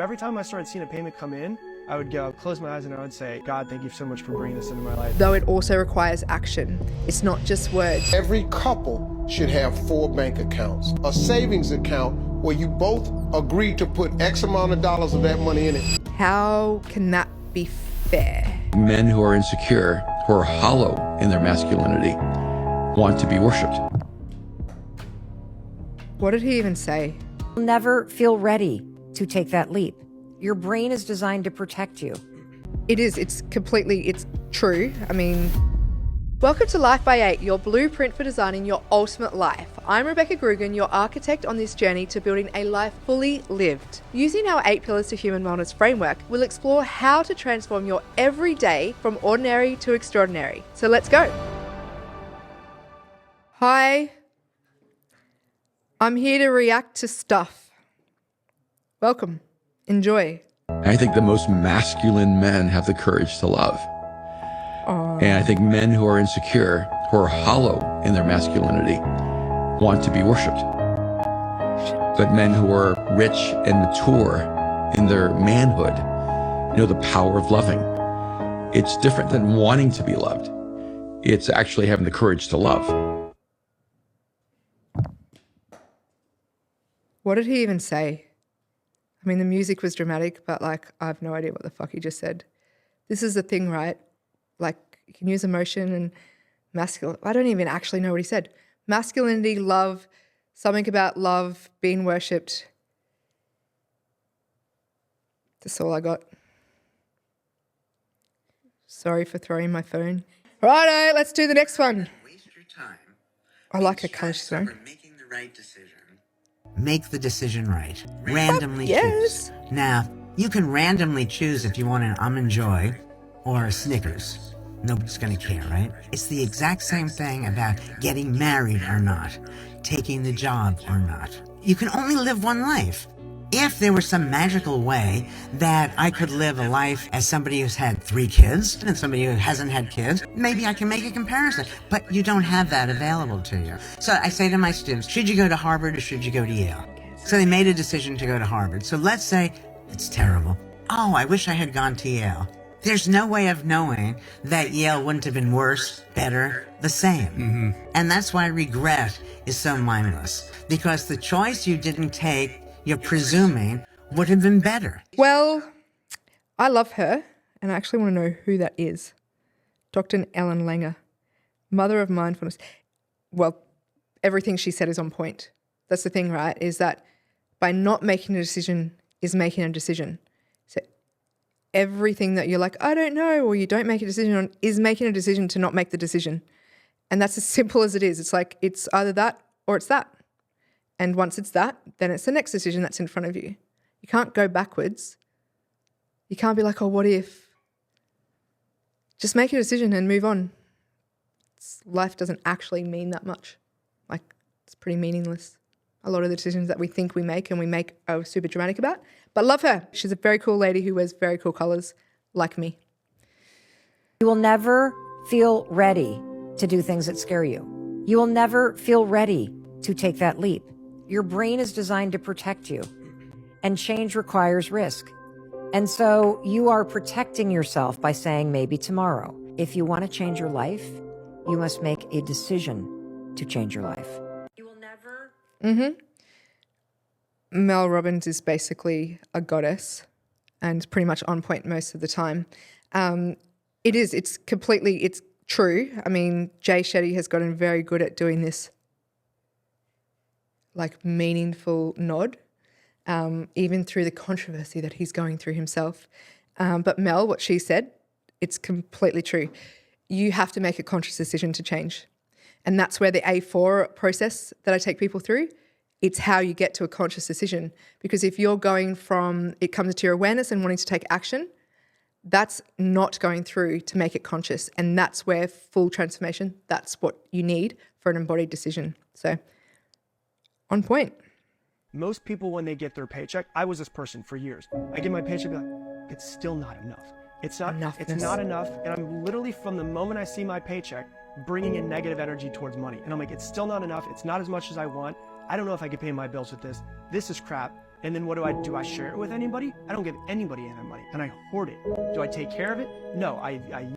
Every time I started seeing a payment come in, I would go close my eyes and I would say, God, thank you so much for bringing this into my life. Though it also requires action. It's not just words. Every couple should have 4 bank accounts. A savings account where you both agree to put X amount of dollars of that money in it. How can that be fair? Men who are insecure, who are hollow in their masculinity, want to be worshipped. What did he even say? You'll never feel ready to take that leap. Your brain is designed to protect you. It is. It's true. I mean, welcome to Life by 8, your blueprint for designing your ultimate life. I'm Rebecca Grugan, your architect on this journey to building a life fully lived. Using our 8 Pillars to Human Wellness framework, we'll explore how to transform your everyday from ordinary to extraordinary. So let's go. Hi. I'm here to react to stuff. Welcome. Enjoy. I think the most masculine men have the courage to love. And I think men who are insecure, who are hollow in their masculinity, want to be worshipped. But men who are rich and mature in their manhood know the power of loving. It's different than wanting to be loved. It's actually having the courage to love. What did he even say? I mean, the music was dramatic, but I have no idea what the fuck he just said. This is the thing, right? You can use emotion and masculine. I don't even actually know what he said. Masculinity, love, something about love, being worshipped. That's all I got. Sorry for throwing my phone. Righto, let's do the next one. Waste your time. I like her colour she's wearing. Making the right decision. Make the decision right. Randomly choose. Now, you can randomly choose if you want an Almond Joy or a Snickers. Nobody's gonna care, right? It's the exact same thing about getting married or not, taking the job or not. You can only live one life. If there was some magical way that I could live a life as somebody who's had 3 kids and somebody who hasn't had kids, maybe I can make a comparison, but you don't have that available to you. So I say to my students, should you go to Harvard or should you go to Yale? So they made a decision to go to Harvard. So let's say it's terrible. Oh, I wish I had gone to Yale. There's no way of knowing that Yale wouldn't have been worse, better, the same. And that's why regret is so mindless, because the choice you didn't take, you're presuming, would have been better. Well, I love her, and I actually want to know who that is. Dr. Ellen Langer, mother of mindfulness. Well, everything she said is on point. That's the thing, right? Is that by not making a decision is making a decision. So everything that you're like, I don't know, or you don't make a decision on is making a decision to not make the decision. And that's as simple as it is. It's like it's either that or it's that. And once it's that, then it's the next decision that's in front of you. You can't go backwards. You can't be like, oh, what if? Just make a decision and move on. Life doesn't actually mean that much. It's pretty meaningless. A lot of the decisions that we think we make and we make are super dramatic about. But love her. She's a very cool lady who wears very cool colours, like me. You will never feel ready to do things that scare you. You will never feel ready to take that leap. Your brain is designed to protect you, and change requires risk. And so you are protecting yourself by saying maybe tomorrow. If you want to change your life, you must make a decision to change your life. You will never... Mel Robbins is basically a goddess and pretty much on point most of the time. It's true. I mean, Jay Shetty has gotten very good at doing this meaningful nod, even through the controversy that he's going through himself. But Mel, what she said, it's completely true. You have to make a conscious decision to change. And that's where the A4 process that I take people through, it's how you get to a conscious decision. Because if you're going from it comes to your awareness and wanting to take action, that's not going through to make it conscious. And that's where full transformation, that's what you need for an embodied decision. So on point. Most people, when they get their paycheck, I was this person for years. I get my paycheck, be like, it's still not enough. It's not enough. And I'm literally, from the moment I see my paycheck, bringing in negative energy towards money. And I'm like, it's still not enough. It's not as much as I want. I don't know if I can pay my bills with this. This is crap. And then what do? I share it with anybody? I don't give anybody any money, and I hoard it. Do I take care of it? No, I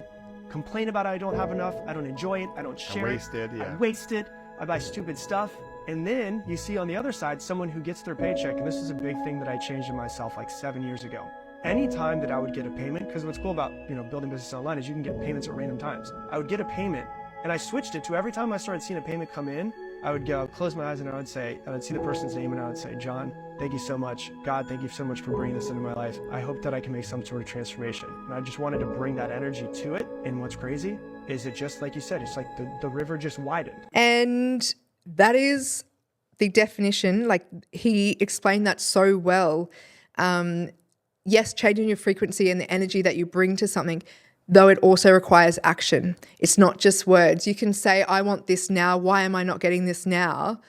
complain about I don't have enough. I don't enjoy it. I don't share it. I waste it. I buy stupid stuff. And then you see on the other side, someone who gets their paycheck, and this is a big thing that I changed in myself like 7 years ago. Anytime that I would get a payment, because what's cool about building business online is you can get payments at random times. I would get a payment, and I switched it to every time I started seeing a payment come in, I would go close my eyes and I would see the person's name and I would say, John, thank you so much. God, thank you so much for bringing this into my life. I hope that I can make some sort of transformation. And I just wanted to bring that energy to it. And what's crazy is it just like you said, it's like the river just widened. And that is the definition. Like he explained that so well. Yes, changing your frequency and the energy that you bring to something, though it also requires action. It's not just words. You can say, I want this now. Why am I not getting this now?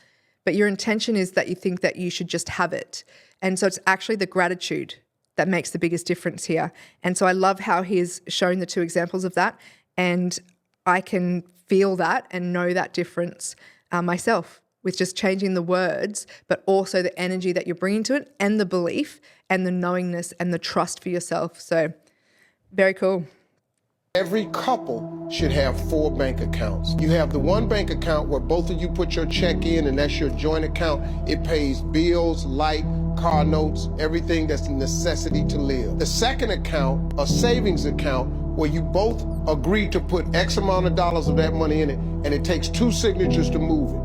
But your intention is that you think that you should just have it. And so it's actually the gratitude that makes the biggest difference here. And so I love how he's shown the two examples of that. And I can feel that and know that difference myself with just changing the words, but also the energy that you're bringing to it and the belief and the knowingness and the trust for yourself. So very cool. Every couple should have 4 bank accounts. You have the one bank account where both of you put your check in, and that's your joint account. It pays bills, light, car notes, everything that's a necessity to live. The second account, a savings account, where you both agree to put X amount of dollars of that money in it, and it takes 2 signatures to move it.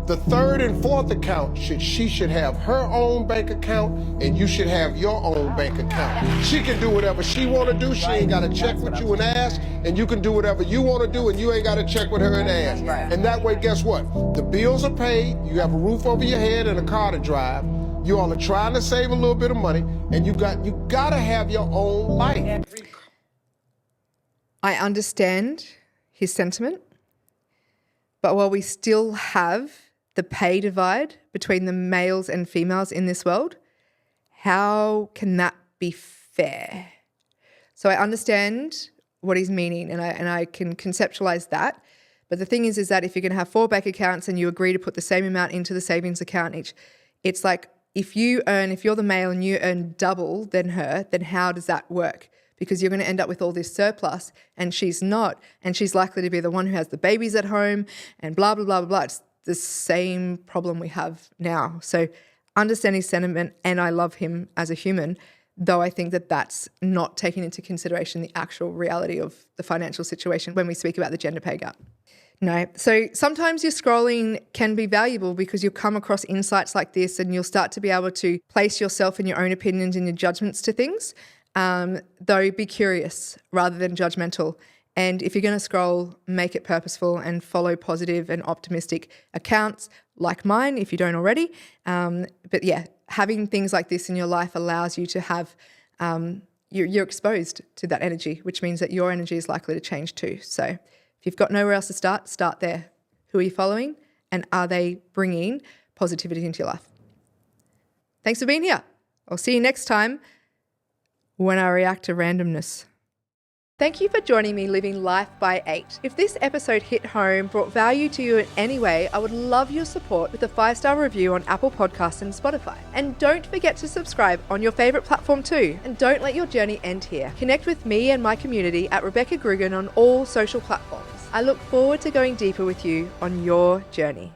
The third and fourth account, she should have her own bank account, and you should have your own bank account. She can do whatever she want to do. She ain't got to check with you and ask, and you can do whatever you want to do, and you ain't got to check with her and ask. And that way, guess what? The bills are paid, you have a roof over your head and a car to drive. You all are trying to save a little bit of money, and you got to have your own life. I understand his sentiment, but while we still have the pay divide between the males and females in this world, how can that be fair? So I understand what he's meaning and I can conceptualize that. But the thing is that if you're going to have 4 bank accounts and you agree to put the same amount into the savings account each, it's like if you're the male and you earn double than her, then how does that work? Because you're going to end up with all this surplus and she's not. And she's likely to be the one who has the babies at home and blah, blah, blah, blah, blah. It's the same problem we have now. So understand his sentiment, and I love him as a human, though I think that that's not taking into consideration the actual reality of the financial situation when we speak about the gender pay gap. No. So sometimes your scrolling can be valuable because you'll come across insights like this and you'll start to be able to place yourself in your own opinions and your judgments to things. Though be curious rather than judgmental. And if you're going to scroll, make it purposeful and follow positive and optimistic accounts like mine, if you don't already. But yeah, having things like this in your life allows you to have, you're exposed to that energy, which means that your energy is likely to change too. So if you've got nowhere else to start there. Who are you following? And are they bringing positivity into your life? Thanks for being here. I'll see you next time when I react to randomness. Thank you for joining me living life by 8. If this episode hit home, brought value to you in any way, I would love your support with a 5-star review on Apple Podcasts and Spotify. And don't forget to subscribe on your favorite platform too. And don't let your journey end here. Connect with me and my community at Rebecca Grugan on all social platforms. I look forward to going deeper with you on your journey.